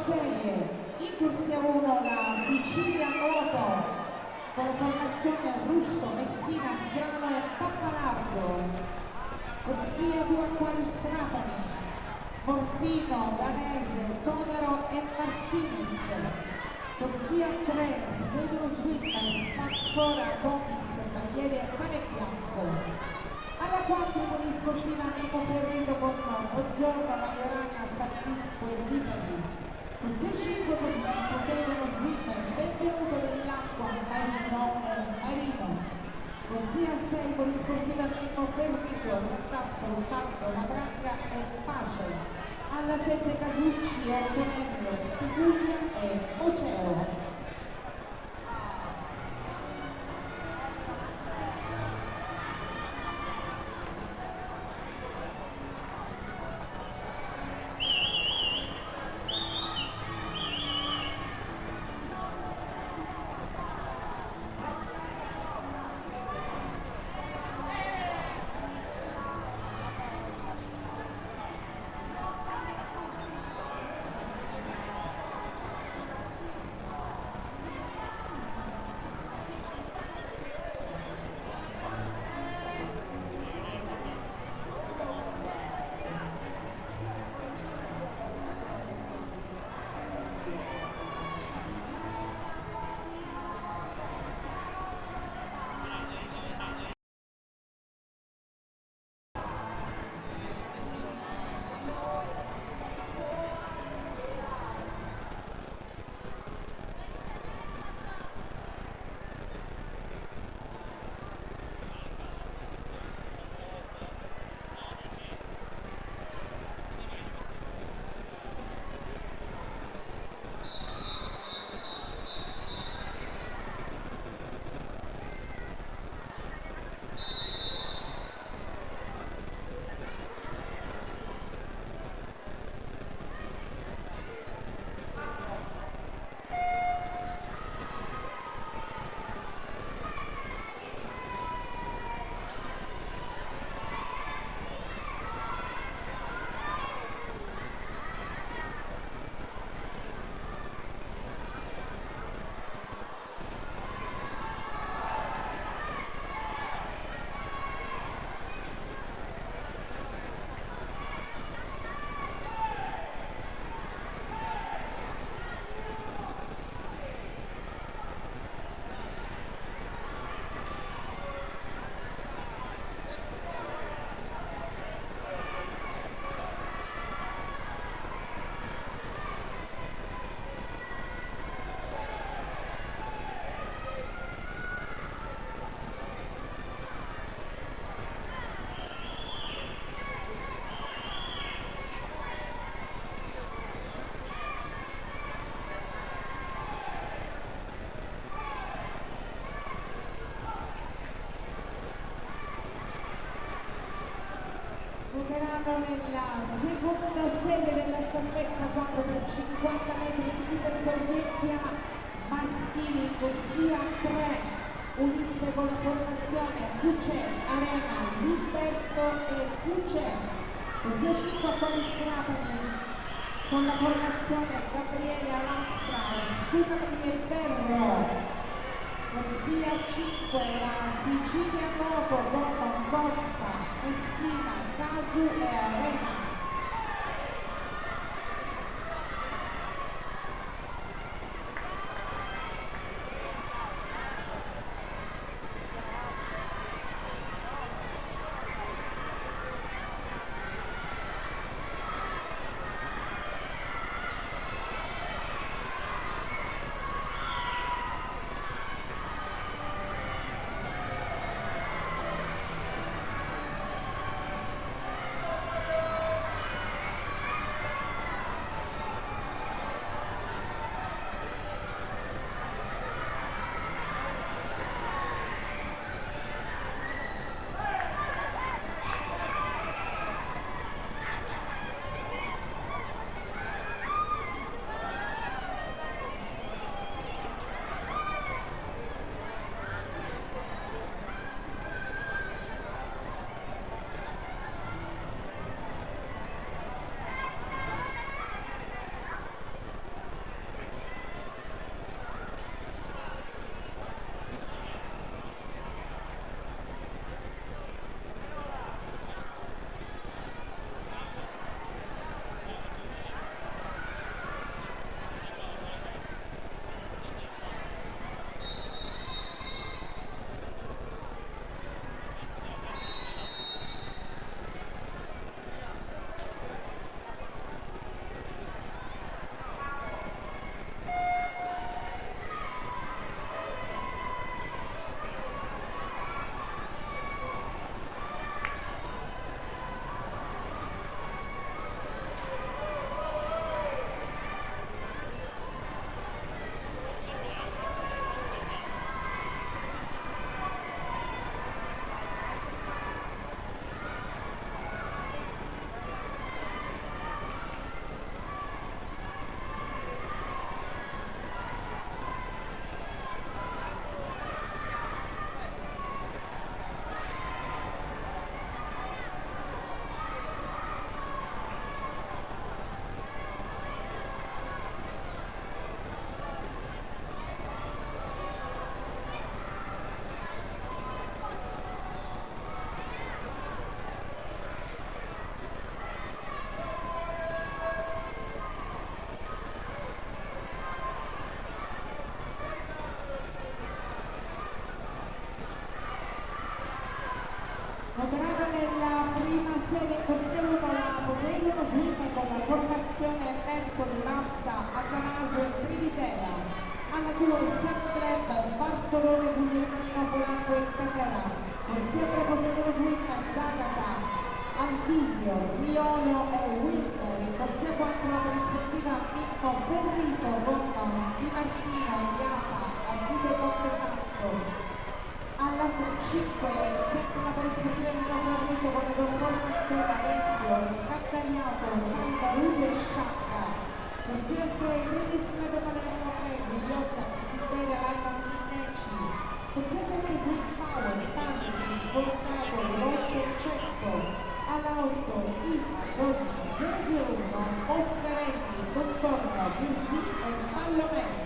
serie, in corsia 1 la Sicilia Moto con la formazione Russo, Messina, Strano e Pappalardo, corsia 2 Aquarius Trapani, Morfino, Danese, Todaro e Martinez, corsia 3 Federo Switness, Spatfora, Comis, Bagliere e Pane Bianco. Alla 4 con il sportiva Nemo Ferrito con Buongiorno, Maiorana, San Bispo e Lipari. Corsia 5 con Poseidon Swimmer, Benvenuto dell'acqua, Marino. Corsia 6 con il sportiva Nemo Ferrito, Rottazzo, Lombardo, Matranga e Pace. Alla 7 Casucci, Ortonello, Spiguglia e Oceo. Giocheranno nella seconda serie della staffetta 4x50 metri Super Sorvettia maschili, corsia 3 Ulisse con la formazione QC, Arena, Liberto e QC, corsia 5 Aquarius Trapani con la formazione Gabriele Alastra, Sudani e Ferro. Corsia 5 la Sicilia Moto con Costa, Messina, Casu e Arena. Noterata nella prima serie corsia 1 la Poseidon Swim con la formazione Mercoli, Masta, Atanasio e Trivitera. Alla 2 Sun Club, Bartolone, Guglielmino, Polanco e Caterà. Corsia 3 Poseidon Swim, D'Agata, Antisio, Riolo e Wilmer. In corsia 4 la corrispettiva Micco Ferrito con Di Martino, Iapa, Arturo Montesanto. Alla 5 sempre la corrispettiva di Ferrito con la conformazione Vecchio, Scattagliato, Calvaruso e Sciacca. Corsia 6 Medicina de Palermo e Gugliotta, Impera, Laima, Minneci. Corsia 7 Swing Power, Fantasy, Svoltato, Veloce e Cetto. Alla 8 Ima, Goggi, Verde 1, Oscarelli, Contorno, Virzi e Pallomeni.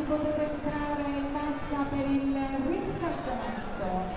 potete entrare in vasca per il riscaldamento.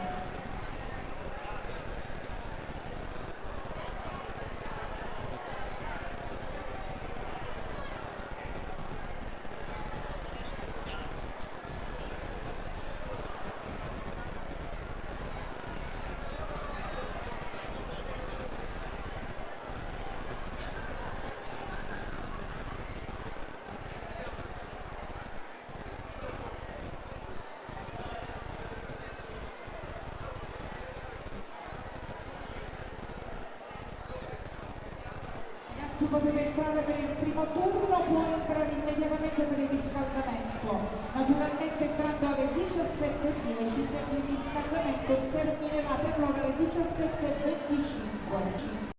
Si potete entrare per il primo turno, può entrare immediatamente per il riscaldamento. Naturalmente entrando alle 17:10 per il riscaldamento terminerà per l'ora alle 17:25.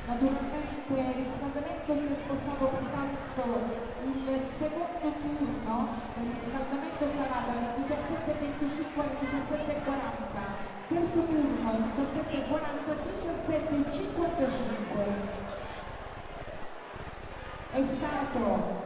Naturalmente il riscaldamento si è spostato, pertanto il secondo turno del riscaldamento sarà dalle 17:25 alle 17:40, terzo turno alle 17:40 17:55. È stato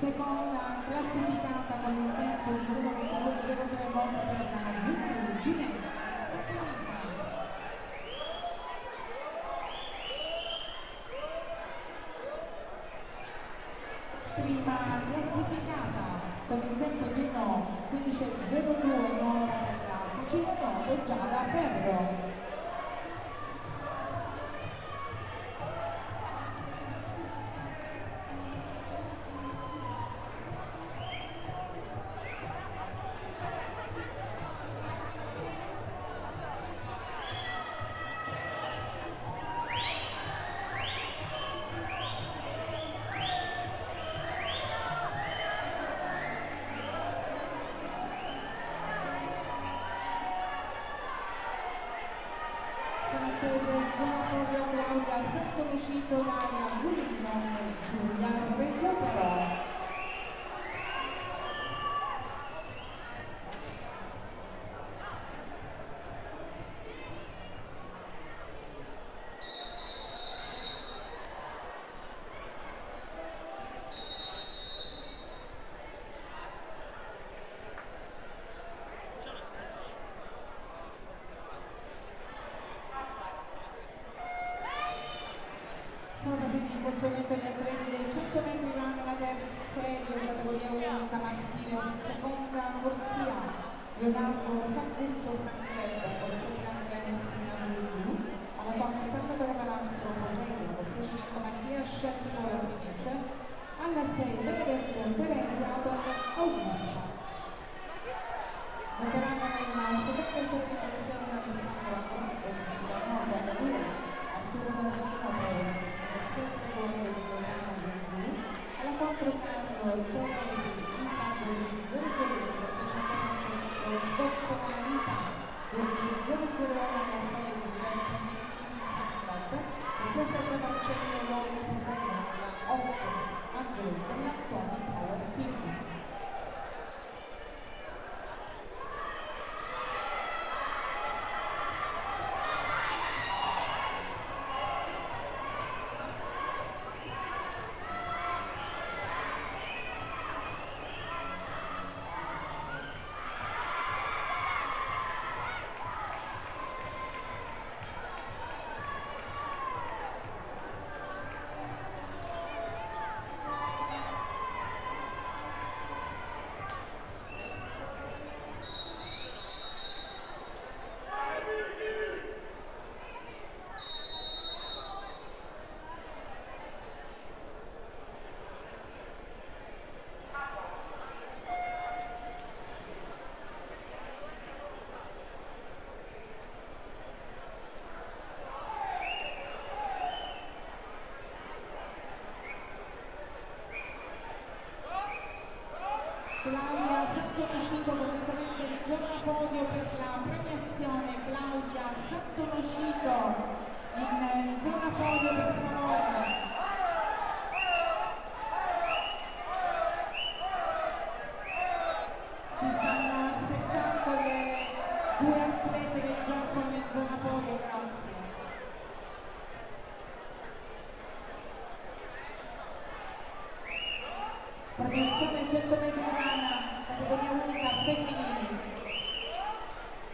seconda classificata con il tempo di 1:22:03 nota per la Ginevra Saponita. Prima classificata con il tempo di 1:15:02 nota per la Sicilia Noto Giada Ferro. Claudia Santonicito, Daria Giulino e Giulia Recupero. Sono partiti in questo momento gli atleti dei 100 metri l'anno, la terza serie, categoria unica maschile, seconda corsia, Leonardo Santuzzo Sancreda, corsia Andrea Messina sul blu, alla quale Salvatore Palastro, Rosello, corsia 5, Mattia Scelto, la Fenice, alla 6, Benedetto Teresia, Augusto. Veterano nella seconda serie di corsia Alessandro Antonio, Sicilia Nord, alla 2, Arturo Bertolino, alla 4 Carlo Teresi, Intanto di 0-0, Francesco Scozzo Marita, 12-0-0 alla 6 Giuseppe Michini Sanford, 17 Marcello Lodi Pisano, alla 8 Angelo Bellantoni Paolo Martini. Claudia Santonicito, cortesemente in zona podio per la premiazione. Claudia Santonicito in zona podio, per favore. Ti stanno aspettando le due atlete che già sono in zona podio, grazie. Premiazione 100 metri rana, categoria unica femminili.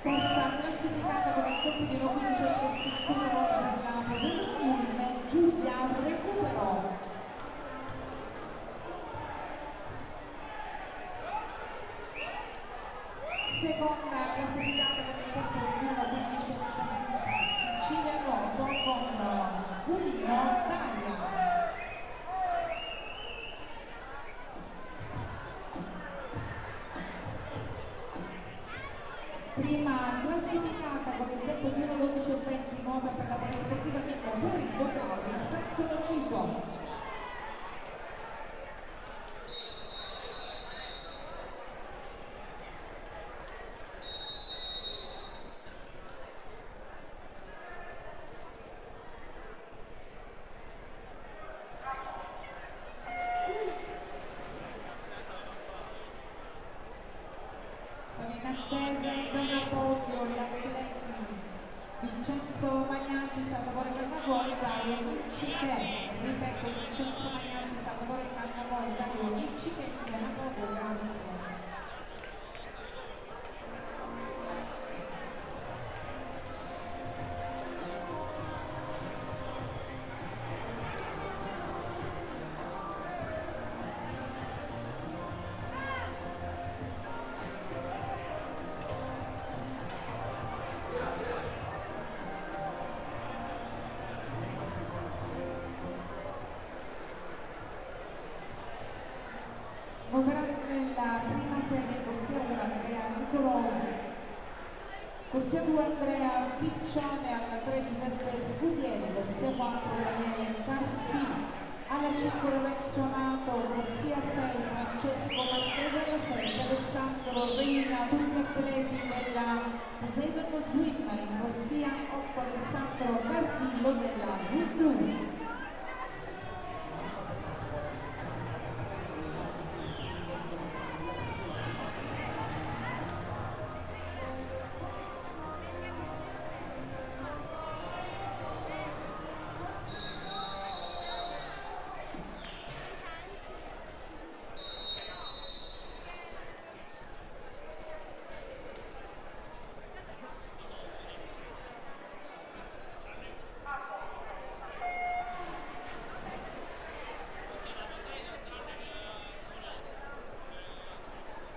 Terza classificata con il tempo di 1:15:61 per la posizione Giulia Recupero. Seconda classificata con il tempo di 1:15:30 Sicilia Noto con Pulino Dalia. Prima classificata con il tempo di 1:12:20 nuova per la polisportiva Picco Ferrito, Claudia Santonicito. Vincenzo Magnaci, Salvatore Giannacoli, Dario Vinci, ripeto Voteranno nella prima serie corsia 1 Andrea Nicolosi, corsia 2 Andrea Piccione, alla 3 Giuseppe Scudieri, corsia 4 Daniele Carfi, alla 5 Lorenzo Amato, corsia 6 Francesco Marchese, alla 7 Alessandro Reina, tutti atleti della Poseidon Swim, in corsia 8 Alessandro Cardillo della Swim Blu.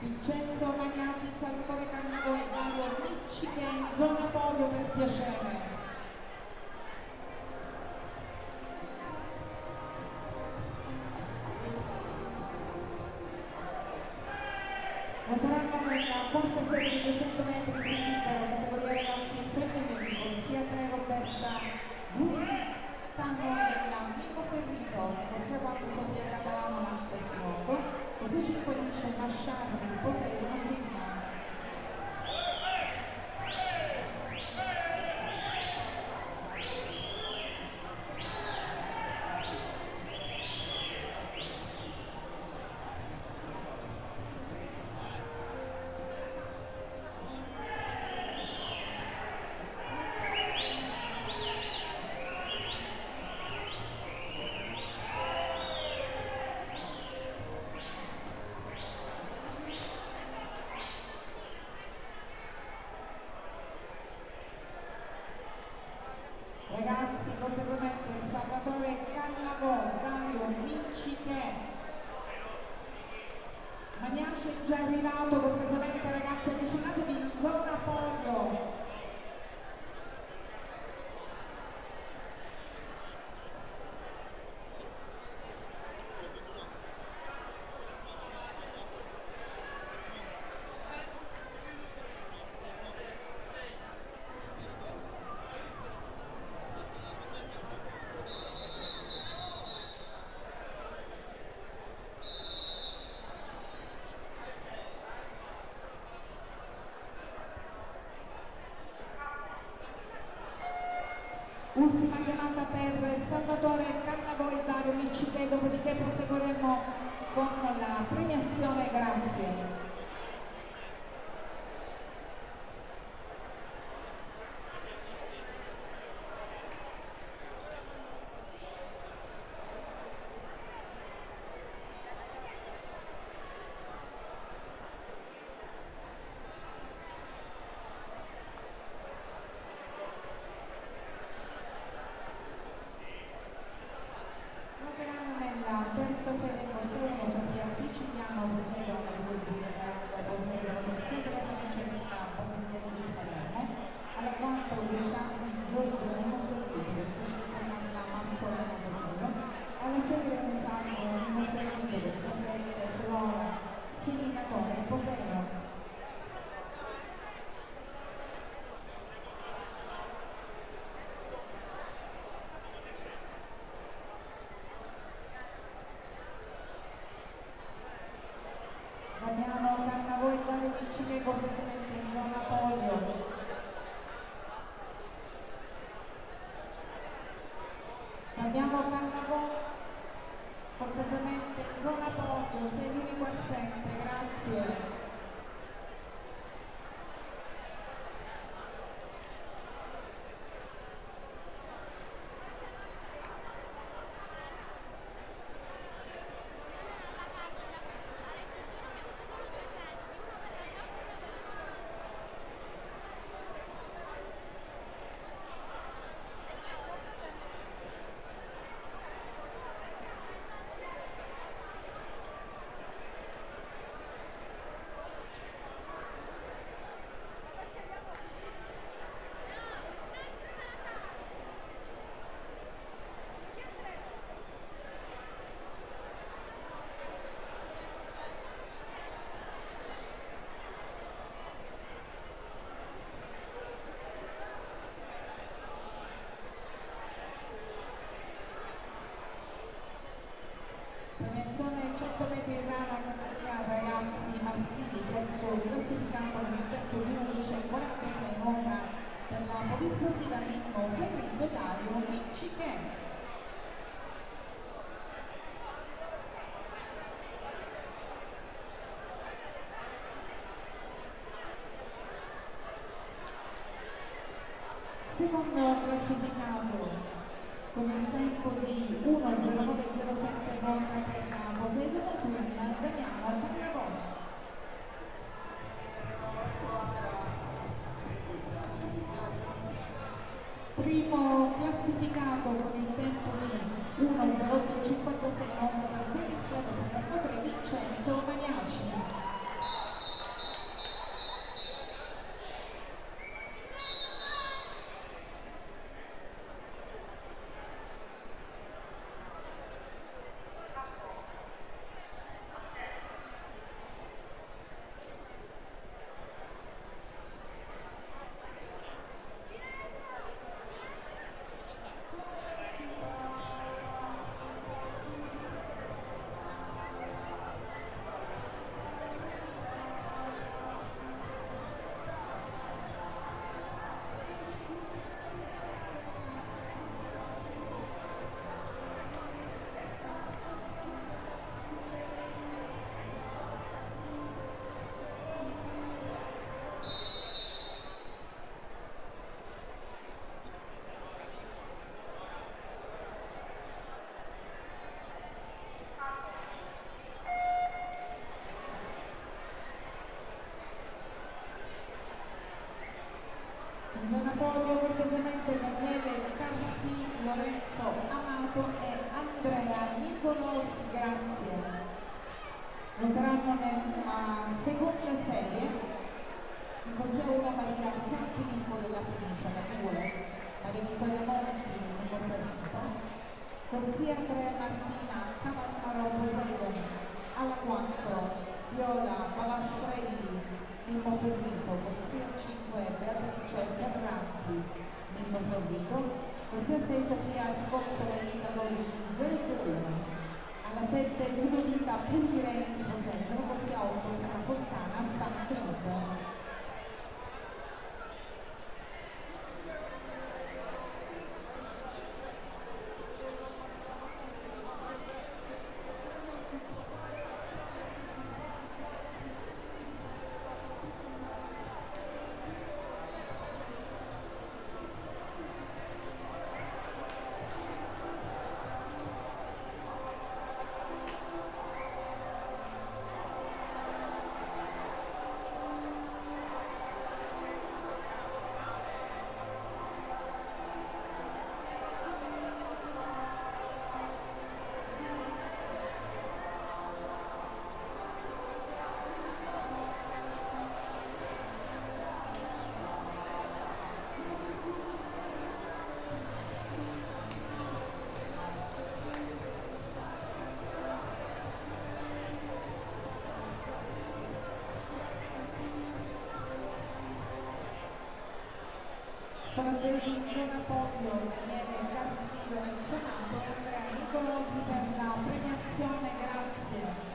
Vincenzo Magnaci, Salvatore Cannavo e Mario Ricci che è in zona podio per piacere. Voteranno nella quarta serie di 200 metri sul libero, categoria ragazzi femminili, corsia 3 Roberta Guitano dell'Amico Ferrito, corsia 4 Sofia Catalano, Mazza Simoto, corsia 5 Liscia Masciardi, Poseidon Swim. Ragazzi, cortesemente Salvatore Cannavò, Dario Minciche, Magnaci è già arrivato, cortesemente ragazzi avvicinatevi in zona podio. Ultima chiamata per Salvatore Cannavò e Dario Minciche, dopodiché proseguiremo con la premiazione, grazie. Terza serie corsia 1 Sofia Siciliano, Poseidon, Luigi Poseidon, Sedere Francesca, Basigliano di Palermo, alla 4 Luciani Giorgio Monferrito, corsia 5 Anna Marcolino Poseidon, alla 6 Renesano Monferrito, corsia 7 Flora Seminatore Poseidon. Abbiamo Cannavò e Dario Minciche cortesemente in zona podio. Abbiamo Cannavò cortesemente in zona podio, sei l'unico assente, grazie. classificato nel tempo di 11:46 ora per la polisportiva Mimmo Ferrito Dario Minciche. Secondo classificato con il tempo di 1:09:07 volta per la Poseidon Swim Damiano Cannavone. Primo classificato con il tempo di 1:08:56 volta per il tennis club per 3 Vincenzo Maniaci. In zona podio cortesemente Daniele Carfi, Lorenzo Amato e Andrea Nicolosi, grazie. Lotteranno nella seconda serie in corsia 1 Maria San Filippo della Fenicia, la 2 Maria Vittoria Monti di Monferrito, corsia 3 Martina Cavallaro Poseidon, alla 4 Viola Balastrelli di Monferrito, corsia 5 Beatrice Ferranti di Monferrito, corsia 6 Sofia Scozzola Ita 12 001, alla 7 Ludovica Pulvirenti di Poseidon, corsia 8 Sara Fontana San Filippo. Sono attesi in zona podio Daniele Carfilo Lorenzo Amato e Andrea Nicolosi per la premiazione, grazie.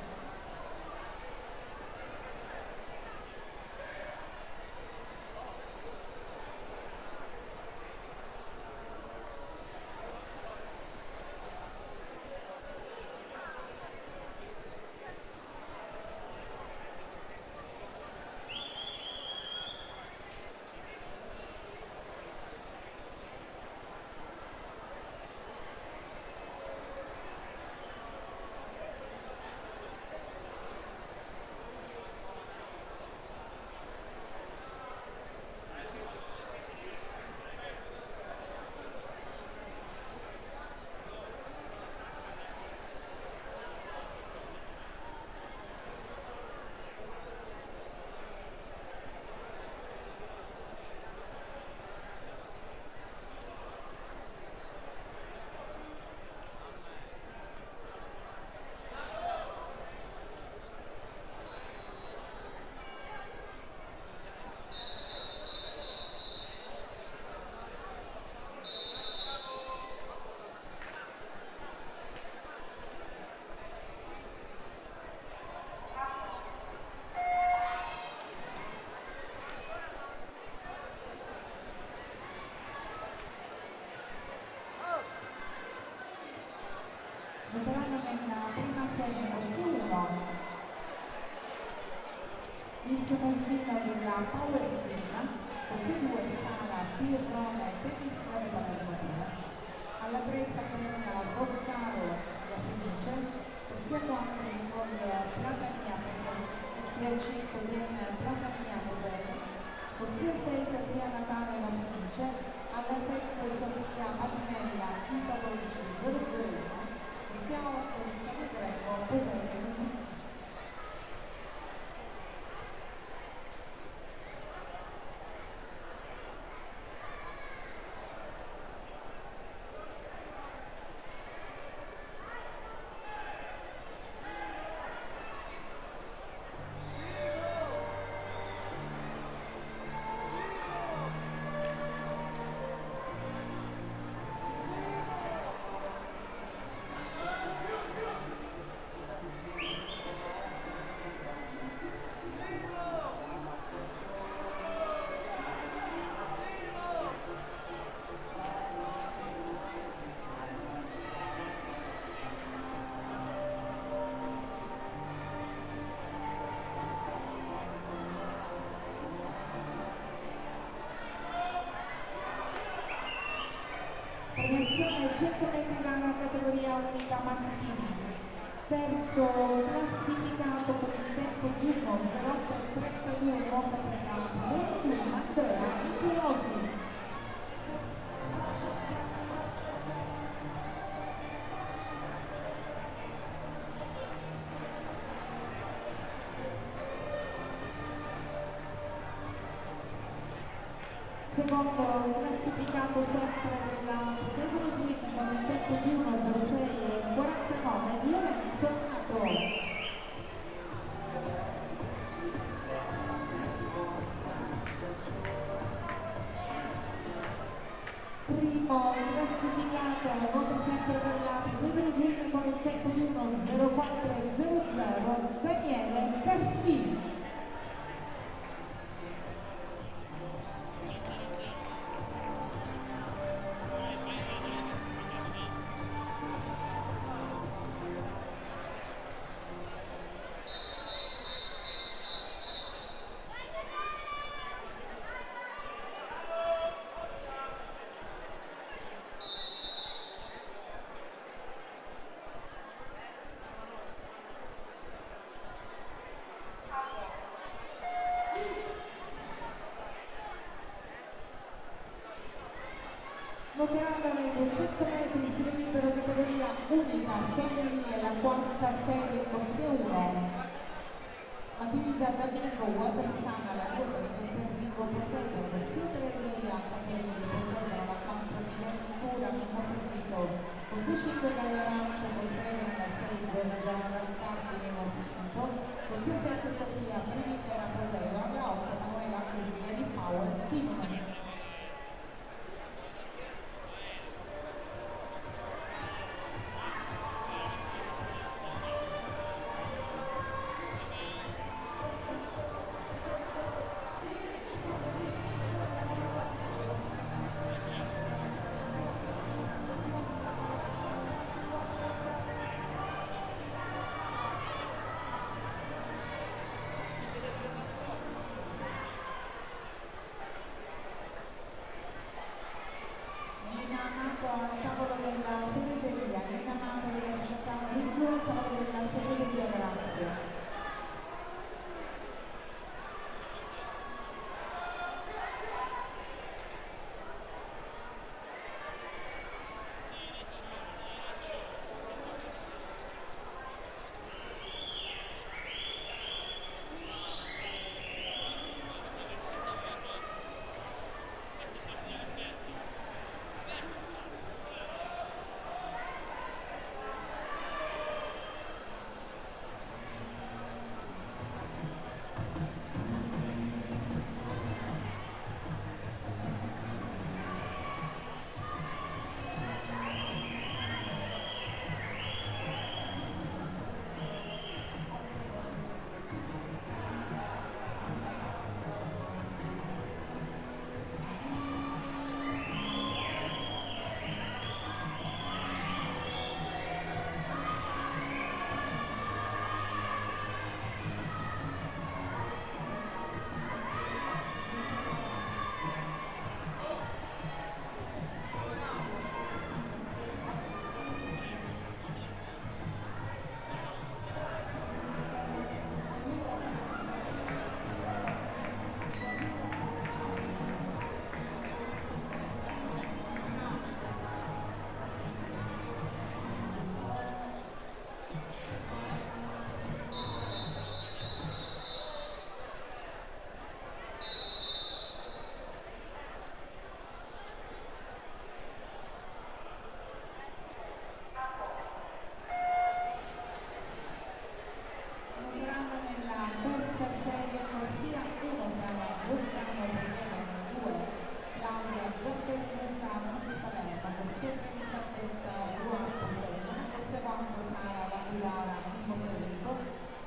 Inizio Martino della Power Team, corsia 2 Sara Pirrone Tennis Club Palermo. Alla 3 Sabrina Boccaro La Fenice, corsia 4 Nicole Platania Posei, corsia 5 Jen Platania Posei, corsia 6 Sofia Natale La Fenice, alla 7 Sofia Patinella Ita 12001, corsia 8 Luciano Greco Posei. Premiazione 100 metri lana categoria unica maschili, terzo classificato con il tempo di 1:08:32 nuova per la Andrea Michiosi. Secondo classificato sempre della Secolo Swing con il tempo di 1:06:49 Lorenzo Nato. Primo classificato vota sempre per la Secolo Swing con il tempo di 1:04:00 Daniele Carfini. Noterata nei 200 metri stile libero categoria unica femminile la quarta serie corsia 1 Matilda D'Amico Watersana la coda di Enrico Posello corsia 3 Liliana Pasolini Posello la campo di Ventura Mimo Federico corsia 5 Gaia Arancio Posello la 6 Giordana Riccardi Mimo Federico corsia 7 Sofia Primitera Posello la 8 Manuela Figlia di Power Team.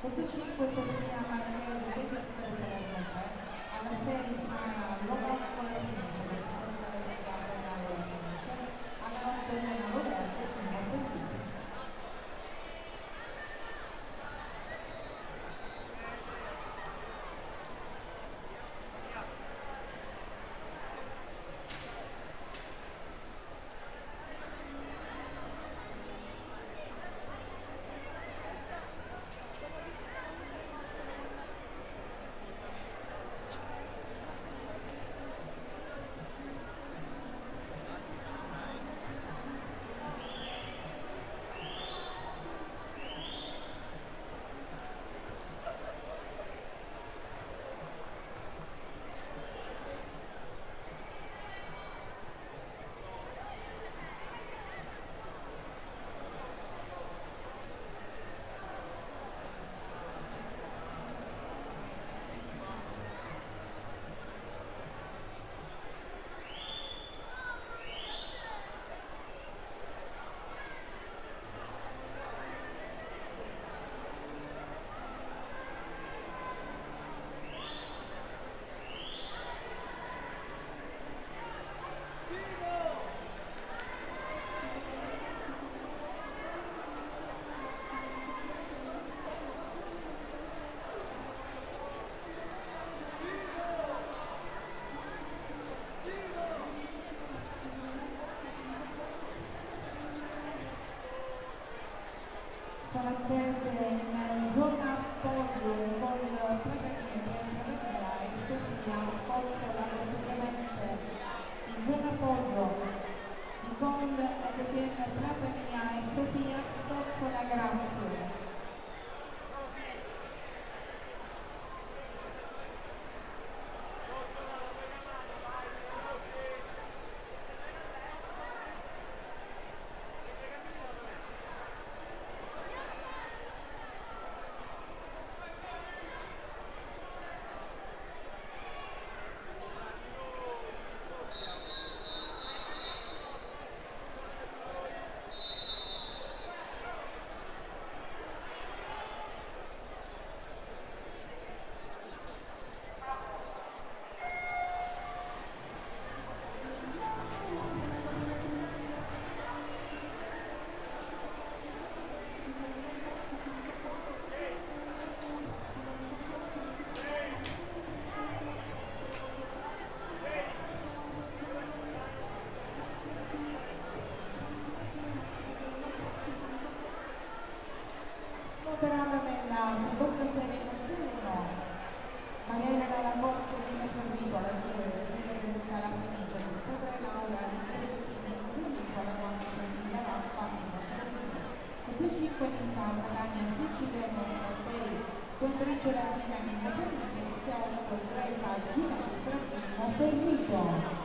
Corsia 5 Sofia Marchese, 23 alla 6 Sara Lombardo con la Fenice, questa sera Alessia Bernardo con la Fenice, alla 8 Elena Roberto, 1 Felipe. Sono attese in zona podio con Prateria e Sofia Spozzola cortesemente in zona podio Nicole Edetien Prateria e Sofia Spozzola, grazie. Operata nella seconda serie Corsia 1, Mariella dalla Corte di Ferrito alla 2, Giulia del Scala Fenice, Sopra Laura di Teresini, Fenico alla 4, di Lavappa e Facciolini. Corsia 5 in Calma, Cagna Siciliano alla 6, Contrice Latina Mille Ferriti, Corsia 8, Greca Ginestra, Primo Ferrito.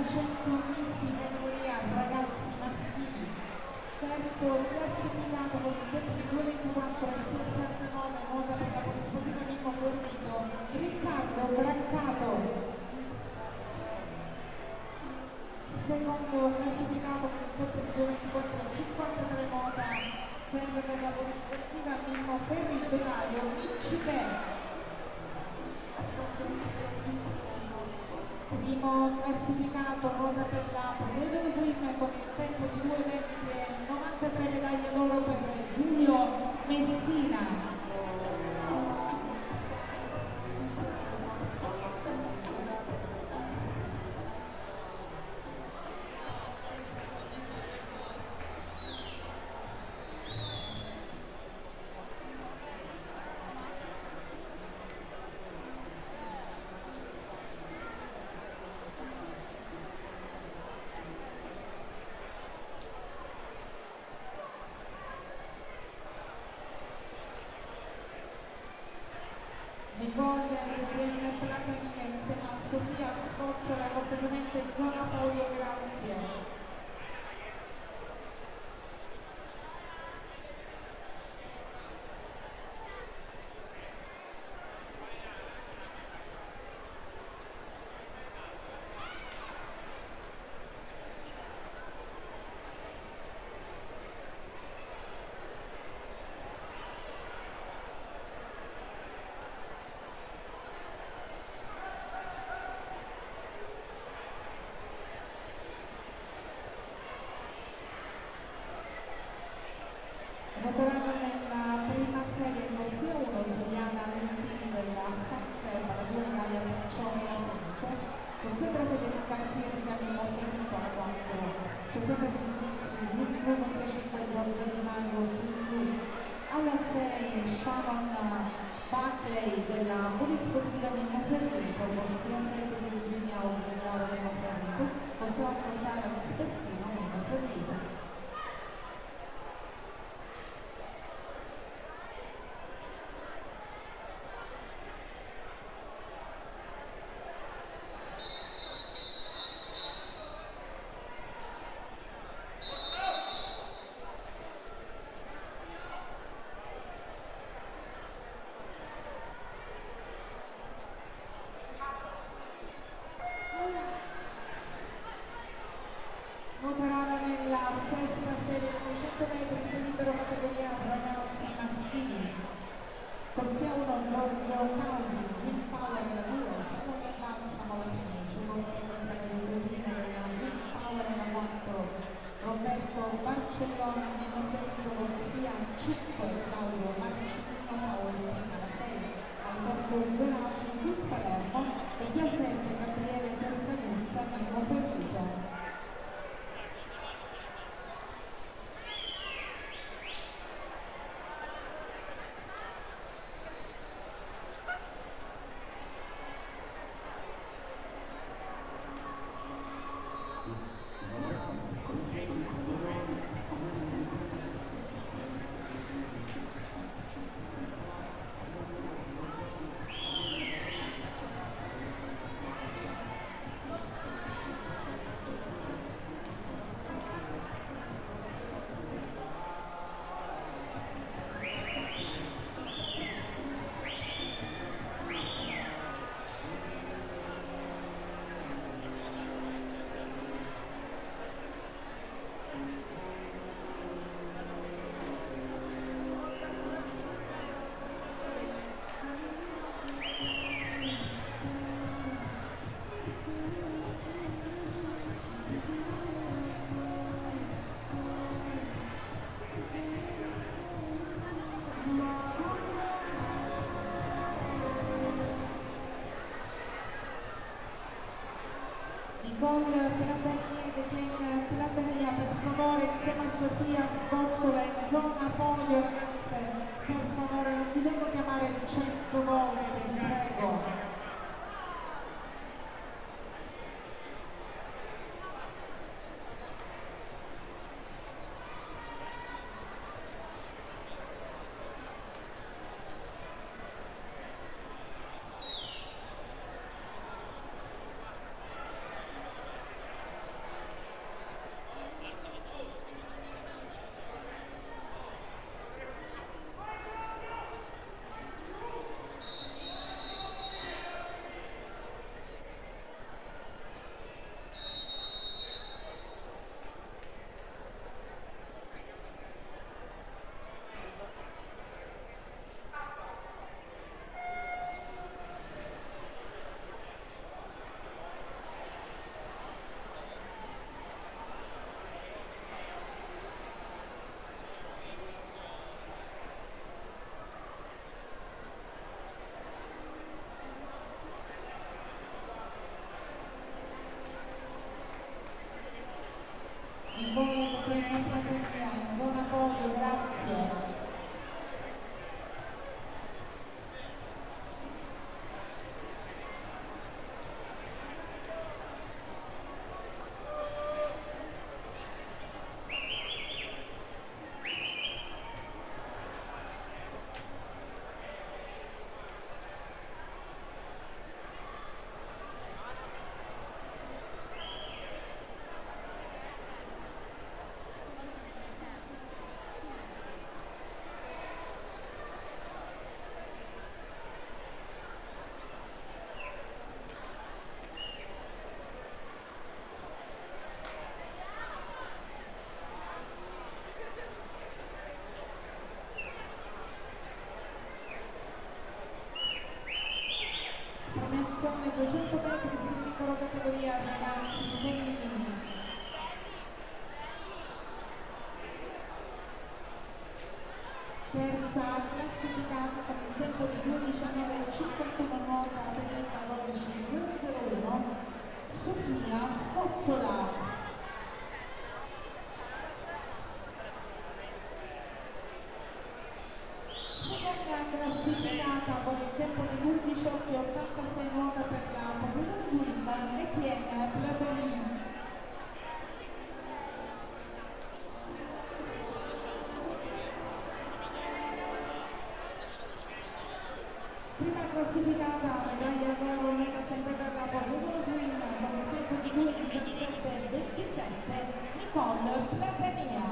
100 misti categoria ragazzi maschili. Terzo classificato con il tempo di 2:24 e 69, nuova per la polisportiva Mimmo Fornito, Riccardo Brancato. Secondo classificato con il tempo di 2:24 e 53, nuova sempre per la polisportiva Mimmo Ferrito Caio Incipè. Primo classificato nuova per la Poseidon Swim con il tempo di 2:20 e 93, medaglia d'oro per Giulio Messina. Nicolia Adriana Platania insieme a Sofia Scozzola, cortesemente zona Polio, grazie. Voteranno nella prima serie corsia 1 Giuliana Lentini della Sanfer, la 2 Gaia Percioni la Felice, corsia 3 Federica Sirga Mimmo Ferrito la 4, Sofia Pernizi, Sviluppo corsia 5 Giorgia Di Mario Sviluppo, alla 6 Sharon Buckley della polisportiva Mimmo Ferrito, corsia 7 Virginia Ogliaro Mimmo Ferrito, corsia 8 Sara Vespertino Mimmo Ferrito. Voteranno nella sesta serie di 200 metri sul libero categoria ragazzi maschili. Corsia 1 Giorgio Causi, Swim Power la 2, Samuele Balsamo la Fenice, corsia 3 sono le due prime della Swim Power la 4, Roberto Barcellona Mimmo Ferrito, corsia 5 Claudio Marcellino Paoli la 6, Alberto Geraci Cruz Palermo, corsia 7 Gabriele Castanuzza Mimmo Ferrito. Con Platania per favore insieme a Sofia Scozzola in zona podio, ragazze, per favore non vi devo chiamare 100 volte, vi prego. in buona platea, in buona podio, grazie. Premiazione 200 metri singolo categoria ragazzi femminili. Terza classificata con il tempo di 2:19:51 nota Federica 12:001 Sofia Sfozzola. Seconda classificata con il tempo di 11:86 nuova per la Poseidon Swim Etienne Platini. Prima classificata medaglia d'oro sempre per la Poseidon Swim con il tempo di 2:17:27 Nicole Platania.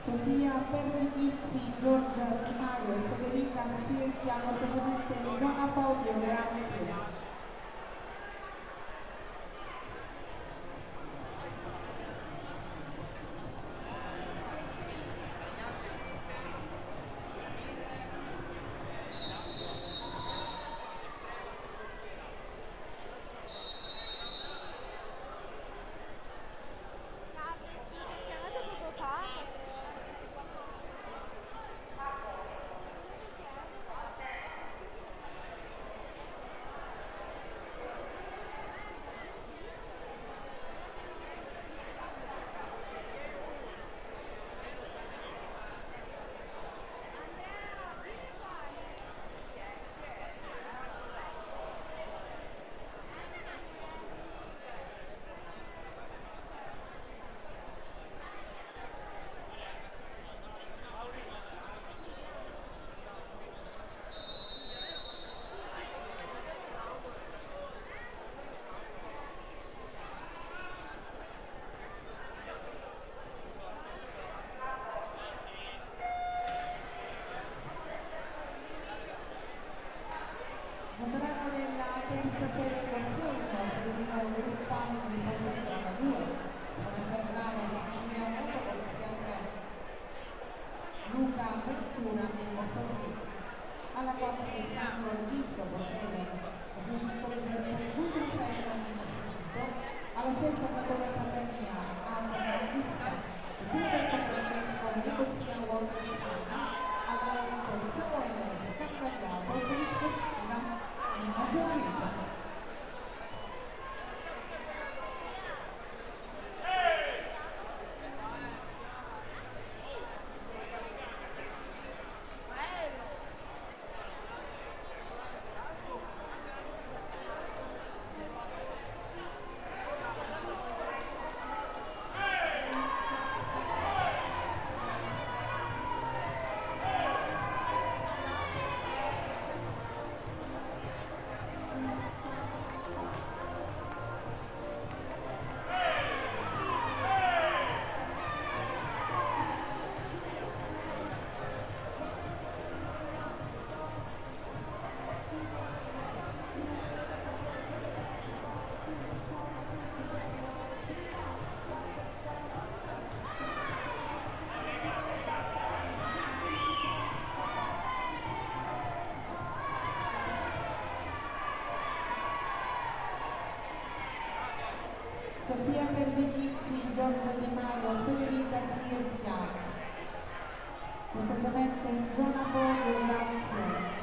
Sofia Pernichizzi, Giorgia Di Maio e Federica Sirchia, cortesemente in zona podio, grazie. Voteranno nella terza serie corsione, Federico Verippano di Poseidon 2, Simone Ferrara, Sicilia Moto, corsia 3, Luca Ventura e Mossorri. Alla quarta di Sandro Alvisto, Poseidon, corsia 5 Giuseppe Butruffello e Mossorri. Alla sesta Catone Pagania, Alta Augusta, Sofia Francesco di corsia Volta di Sana. Alla quarta Samuele Scaccagliato, corrispondiva Sofia Pernichizzi, Giorgia Di Maio, Federica Sirchia, cortesemente in zona podio, grazie.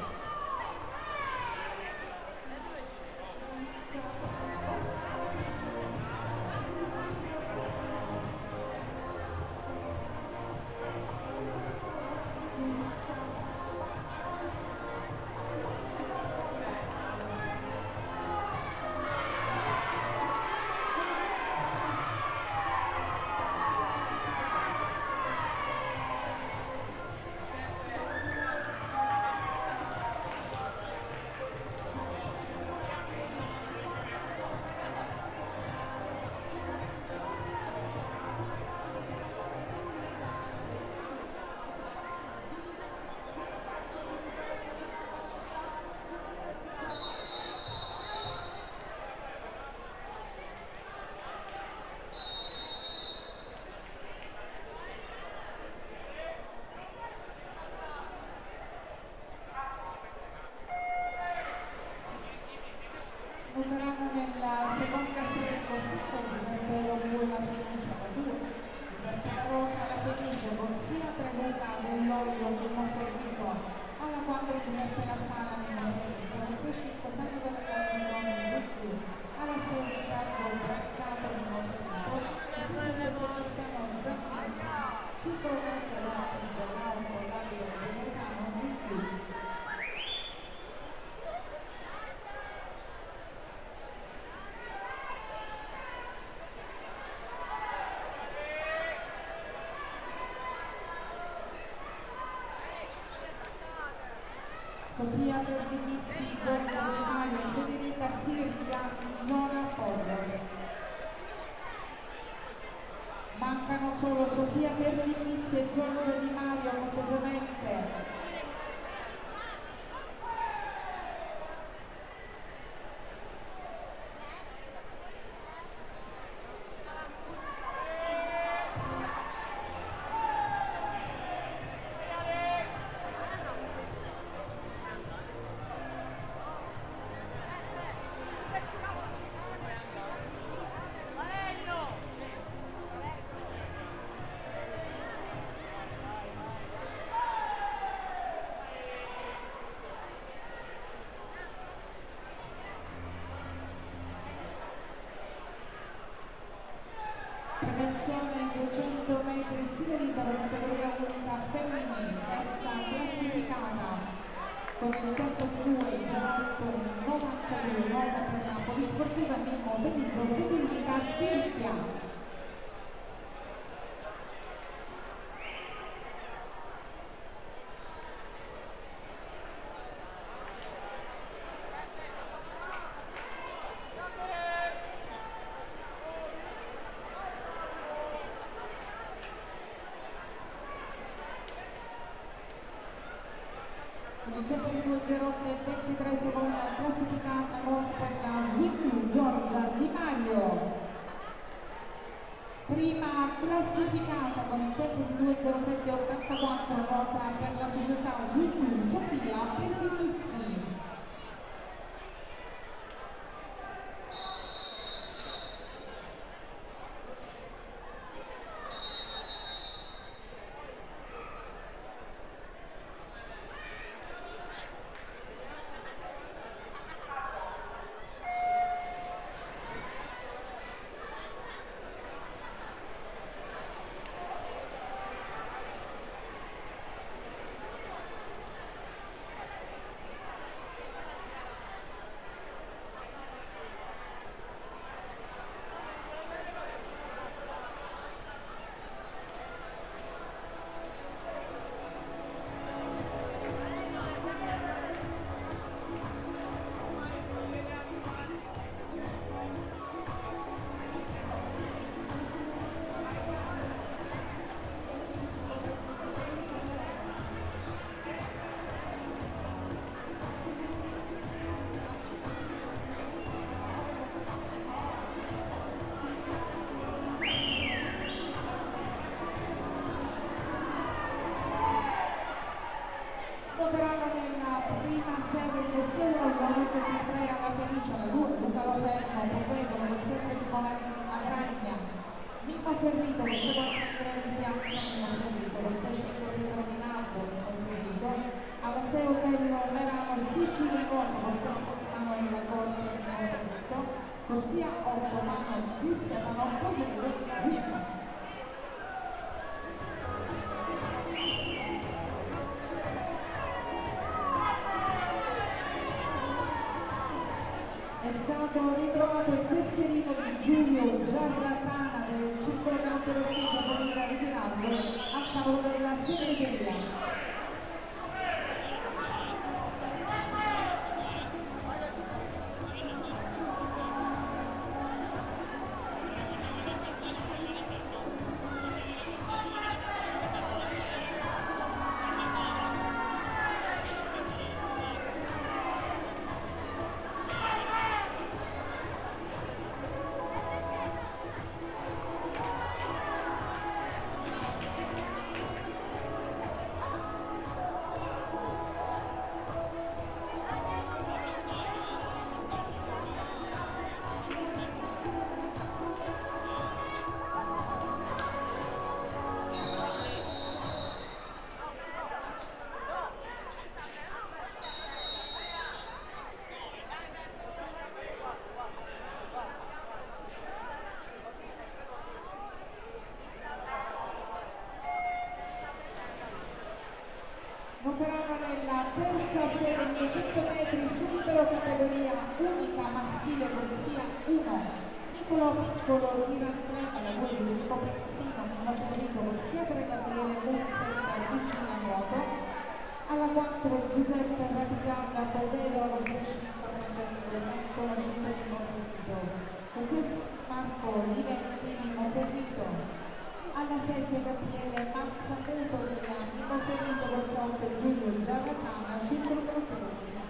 Voteranno nella seconda serie cosetta Giuseppe Lobu la Fenice la 2, Giuseppe La Rosa la Fenice, Corsia Trevuca dell'Olio di Monferrito, alla 4 Giuseppe La Sala di Monferrito, corsia 5 Santo della Calderone di più, alla 6 Riccardo Braccato di Monferrito, corsia 7 Sebastiano Zampini, 5 Romanza Lotti dell'Auto Labio di Mercano di più. Sofia Pernichizzi, Giorgia Di Maio e Federica Sirchia in zona podio. mancano solo Sofia Pernichizzi e Giorgio Di Mario cortesemente. Prevenzione 200 metri stile libero categoria unica femminile, terza classificata con il tempo di 2:08:92, nota per la polisportiva Mimmo Ferrito, Federica Sirchia. Il tempo di 2:08:23 seconda classificata per la Swim Giorgia Di Mario. Prima classificata con il tempo di 2:07:84 nota per la società Swim Sofia Pernichizzi. Voteranno nella prima serie del Seulo la rotta di 3 alla Felice, la 2 Luca Loferno, Poseidon, il 7 Simone Agragna, Mimmo Ferrito, il secondo Andrea Di Piazza, Mimmo Ferrito, il 6 Pietro Rinaldo, Mimmo Ferrito, alla 6 Otello Merano, Sicilia Corpo, corsia Emanuele Corte, Mimmo Ferrito, corsia 8 Mano Di Stefano, Poseidon, Swim. È stato ritrovato il tesserino di Giulio Giarratana del Circolo Canotterapia Giapponese ritirato a tavolo della segreteria. Voteranno nella terza serie 200 metri subito categoria unica maschile corsia 1 Niccolò Piccolo Tiratleta, la 2 di Filippo Prezzino, Mimmo Ferrito, corsia 3 Gabriele Buzzetta, Sicilia Nuoto, alla 4 Giuseppe Rapisanda, Poseidon, corsia 5 Francesco Santo, la 5 Mimmo Ferrito, corsia Marco Livetti, Mimmo Ferrito. 7 Gabriele Mazzamuto della Mimo Ferito corsia 8 Giulio Giarratana, circolo numero 13.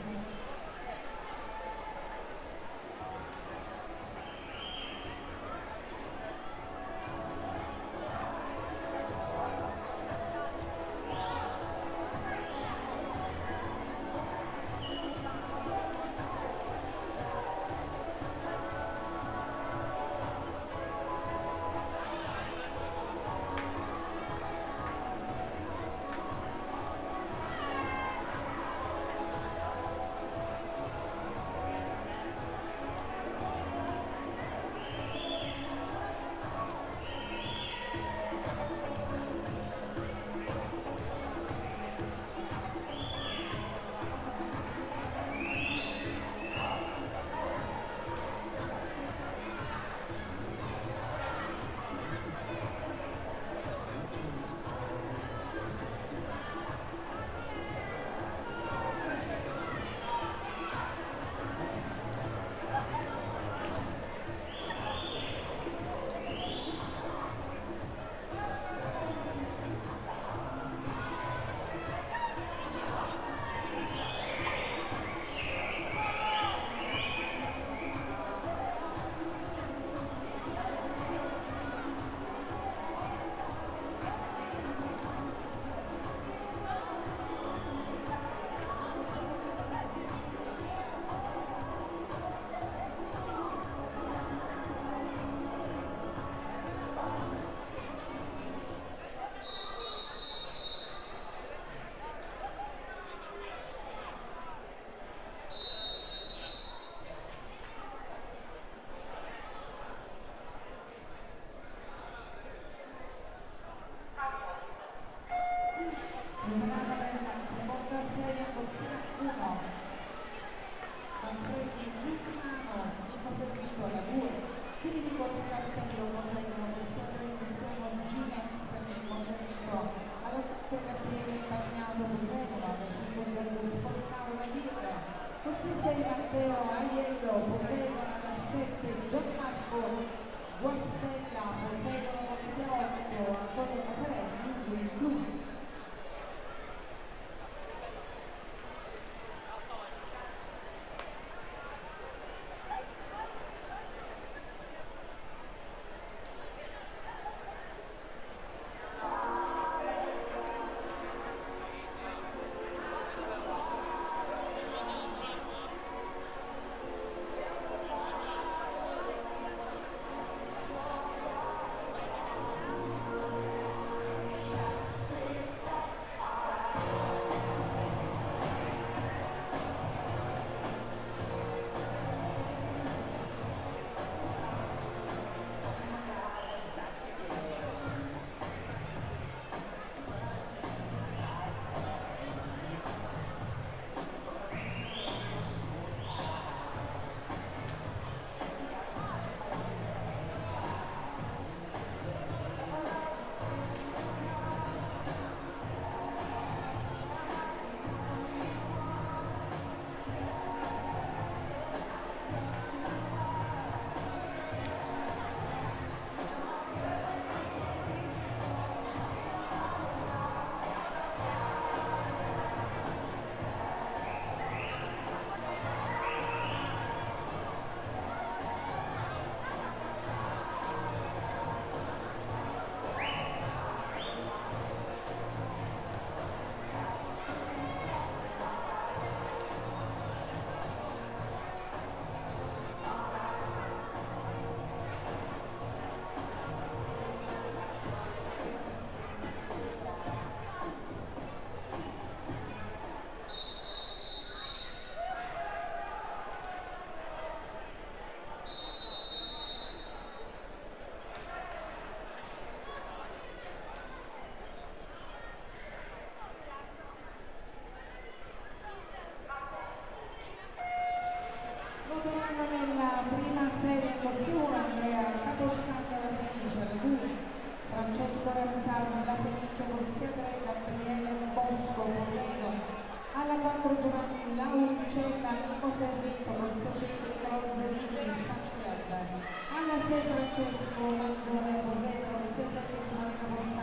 Francesco Maggiore Posetto, 67esima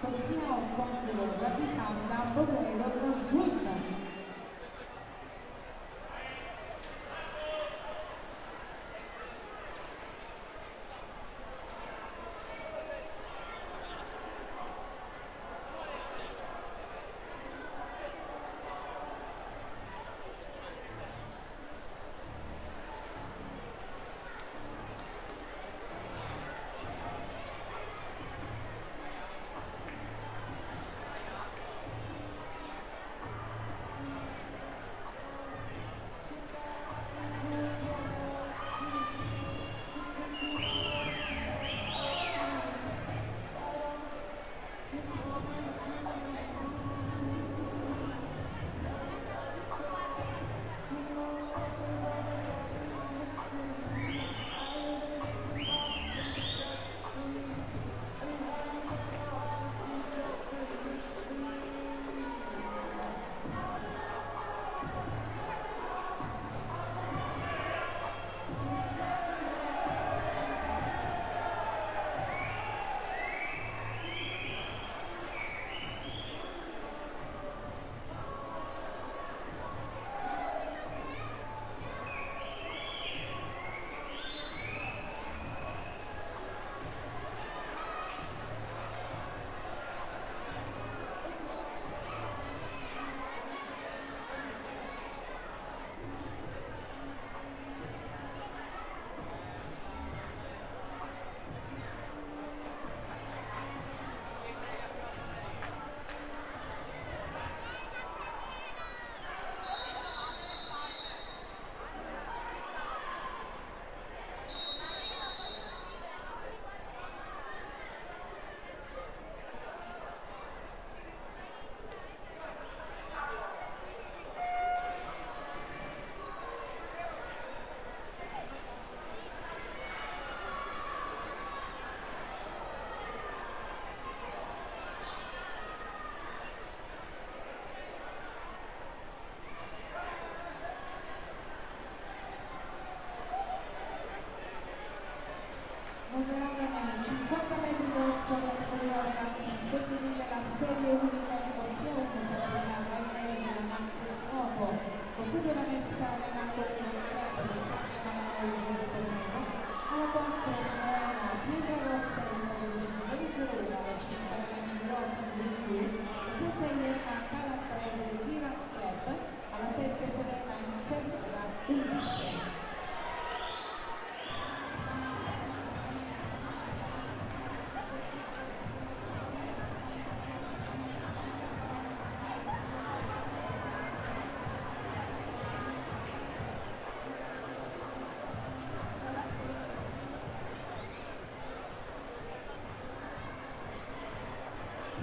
corsia 8 angolo ravvisata Poseidon Swim. Numerosa 50 metri dorso la categoria ragazzi femminile, la serie unica di corsia 1 sarà applicata ai livelli della Master Scopo. Possedere messa nell'angolo del club del Sacre Malagoglio di Poseno, alla quale la Pietra Rossa del numero 501, la 5 della Migliorotti Sviluppo, la 6 Serena Calabrese del Piran Club, alla 7 Serena Inferra Ulisse.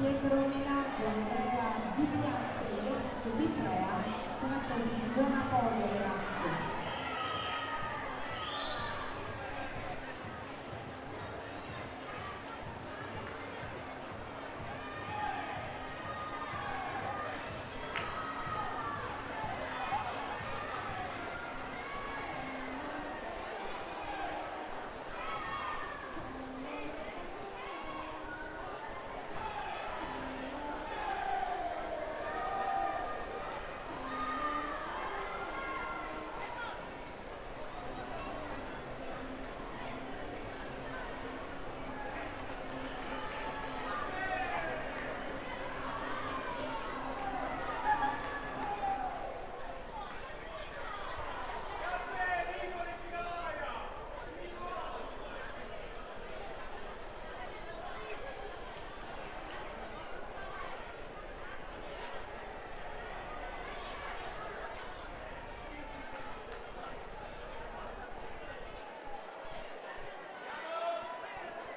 Pietro Minardo, Andrea Di Piazza e Lorenzo Di Frea sono attesi in zona Podio di Lazio.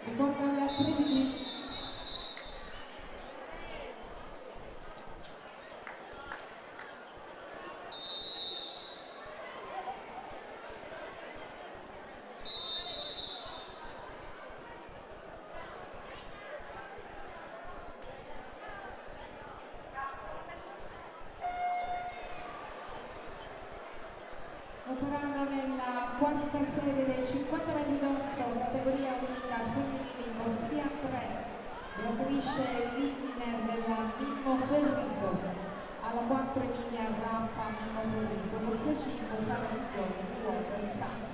Ricordo alle attività operano nella quarta serie del 50 metri d'orso, categoria unica femminile in corsia 3. Beatrice Littiner della Mimmo Ferrito, alla 4 Emilia Rappa Mimmo Ferrito, corsia 5 Sara Migliore, Walter Santi.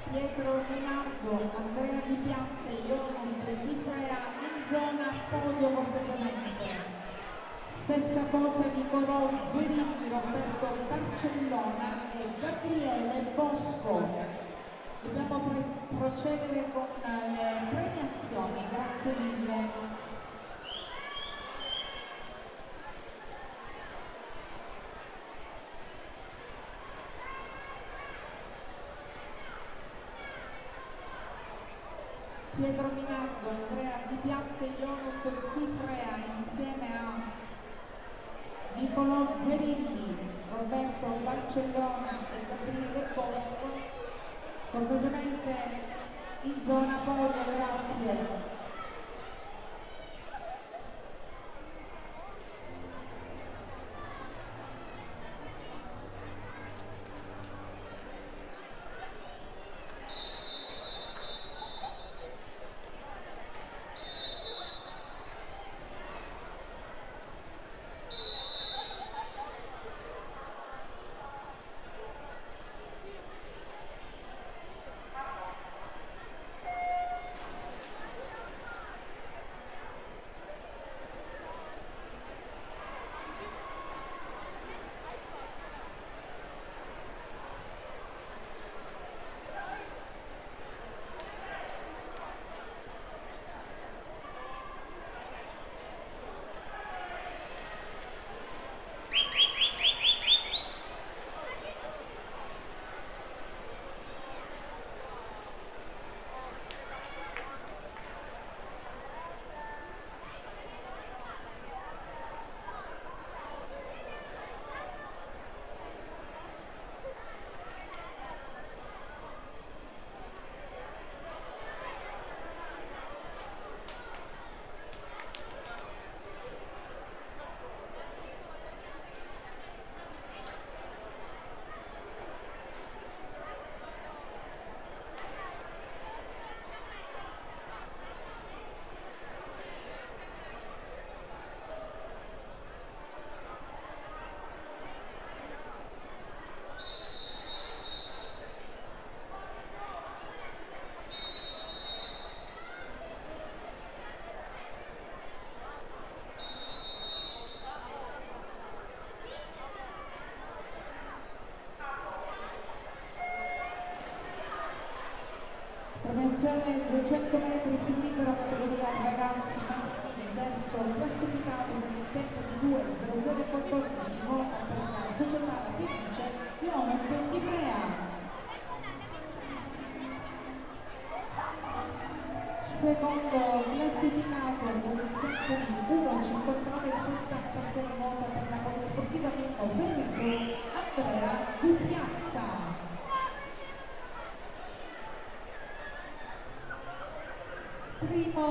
Pietro Minardo, Andrea Di Piazza, Ionut Di Frea in zona podio cortesemente. Stessa cosa Nicolò Zerini, Roberto Barcellona e Gabriele Bosco. Dobbiamo procedere con le premiazioni, grazie mille. Pietro Minardo, Andrea Di Piazza e Ionut Di Frea insieme a Nicolò Zerilli, Roberto Barcellona e Gabriele Bosco, cortesemente in zona podio, grazie.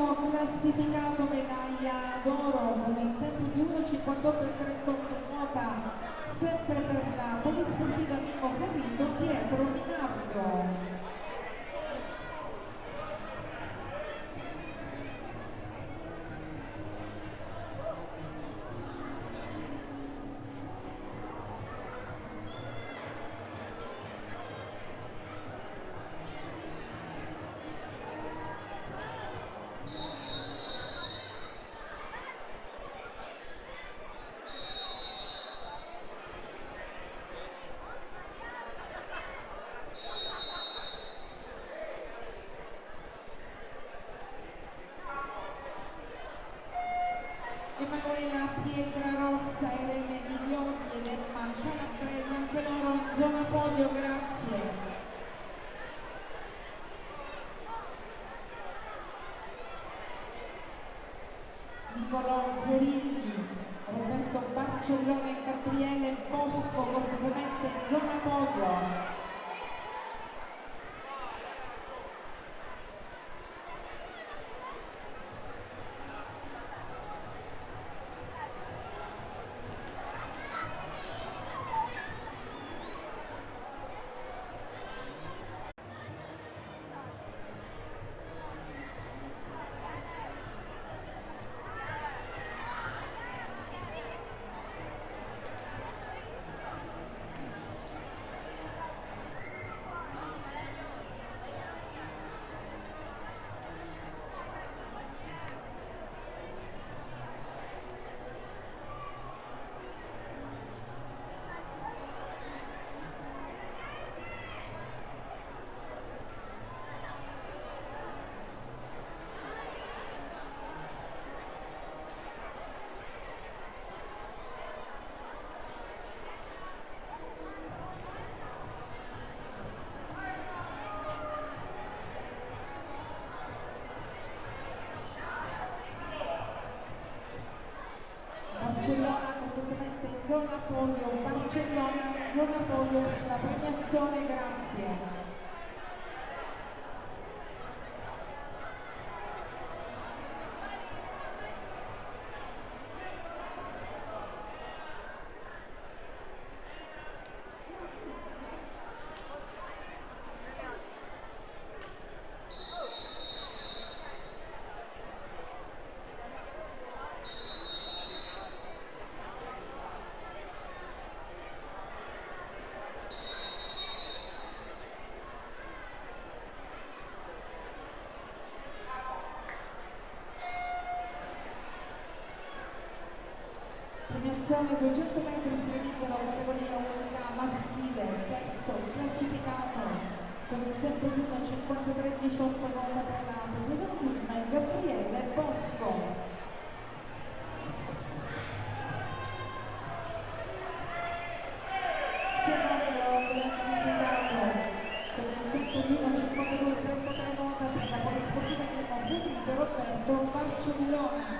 Primo classificato medaglia d'oro con il tempo di 1:58,38 quota, sempre per la Polisportiva Mimmo Ferrito, Pietro Minardo. Emanuela Pietrarossa, Irene Migliotti ed Emma Calabrese, anche loro in zona podio, grazie. Nicolò Zerilli, Roberto Barcellone e Gabriele Bosco, cortesemente in zona podio. Barcellona completamente in zona podio, Barcellona in zona podio per la premiazione, grazie. Premiazione 200 metri si libera categoria unica maschile, terzo classificato con il tempo di 1:53,18 nota per la Poseidon Gabriele Bosco. Secondo classificato con il tempo di 1:52,33 nota per la Polisportiva Mimmo Ferrito, Roberto Barcellona.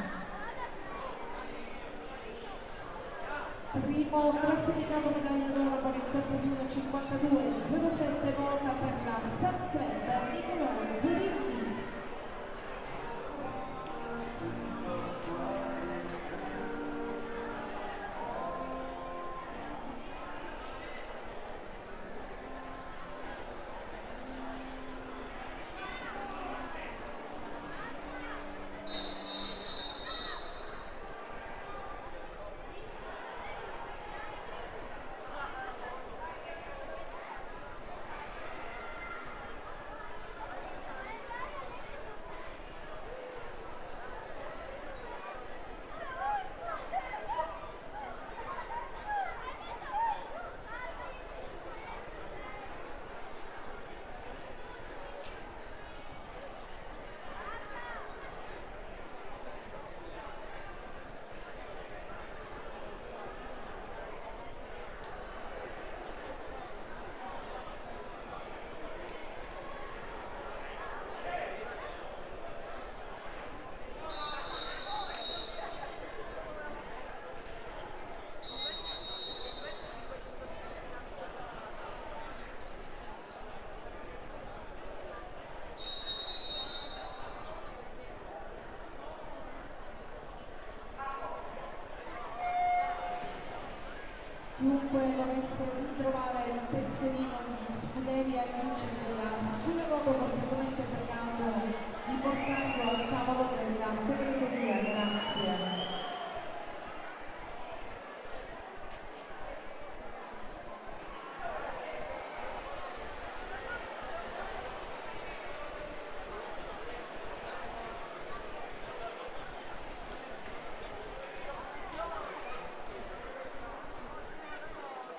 Primo classificato medaglia d'oro con il tempo di 1:52,07 nota per la Sat Club Nicolò Zerilli. dunque